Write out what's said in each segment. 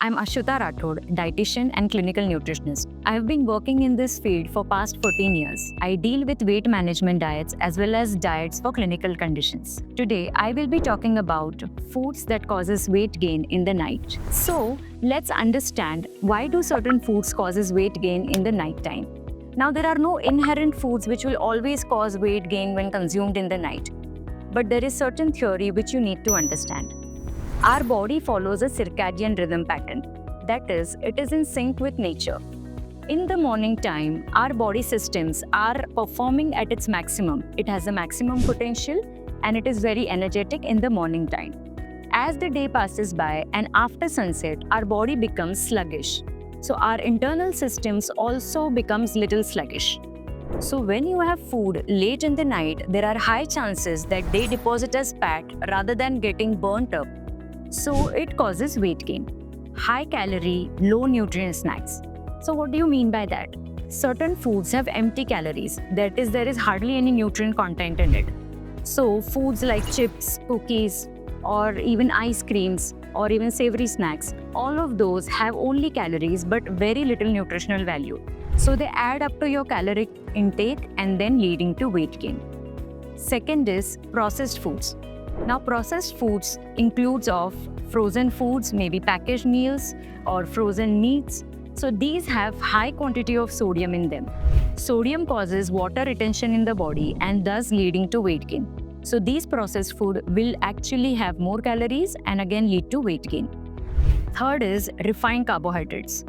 I'm Ashuta Rathod, dietitian and clinical nutritionist. I have been working in this field for past 14 years. I deal with weight management diets as well as diets for clinical conditions. Today, I will be talking about foods that causes weight gain in the night. So, let's understand why do certain foods causes weight gain in the night time. Now, there are no inherent foods which will always cause weight gain when consumed in the night. But there is certain theory which you need to understand. Our body follows a circadian rhythm pattern. That is, it is in sync with nature. In the morning time, our body systems are performing at its maximum. It has a maximum potential and it is very energetic in the morning time. As the day passes by and after sunset, our body becomes sluggish. So our internal systems also becomes little sluggish. So when you have food late in the night, there are high chances that they deposit as fat rather than getting burnt up. So it causes weight gain. High calorie, low nutrient snacks. So what do you mean by that? Certain foods have empty calories. That is, there is hardly any nutrient content in it. So foods like chips, cookies, or even ice creams, or even savory snacks, all of those have only calories but very little nutritional value. So they add up to your caloric intake and then leading to weight gain. Second is processed foods. Now, processed foods includes of frozen foods, maybe packaged meals or frozen meats. So these have high quantity of sodium in them. Sodium causes water retention in the body and thus leading to weight gain. So these processed food will actually have more calories and again lead to weight gain. Third is refined carbohydrates.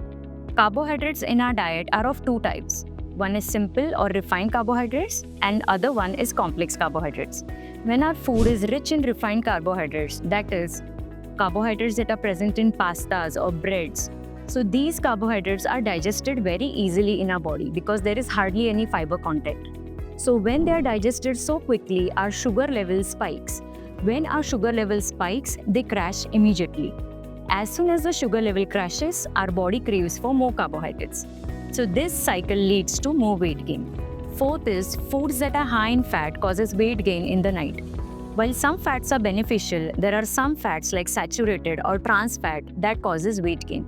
Carbohydrates in our diet are of two types. One is simple or refined carbohydrates and other one is complex carbohydrates. When our food is rich in refined carbohydrates, that is, carbohydrates that are present in pastas or breads, so these carbohydrates are digested very easily in our body because there is hardly any fiber content. So when they are digested so quickly, our sugar level spikes. When our sugar level spikes, they crash immediately. As soon as the sugar level crashes, our body craves for more carbohydrates. So this cycle leads to more weight gain. Fourth is foods that are high in fat causes weight gain in the night. While some fats are beneficial, there are some fats like saturated or trans fat that causes weight gain.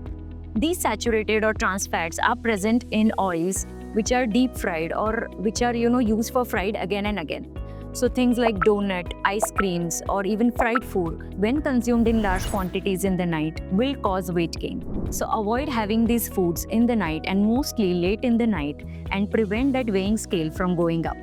These saturated or trans fats are present in oils which are deep fried or which are used for fried again and again. So things like donut, ice creams or even fried food when consumed in large quantities in the night will cause weight gain. So avoid having these foods in the night and mostly late in the night and prevent that weighing scale from going up.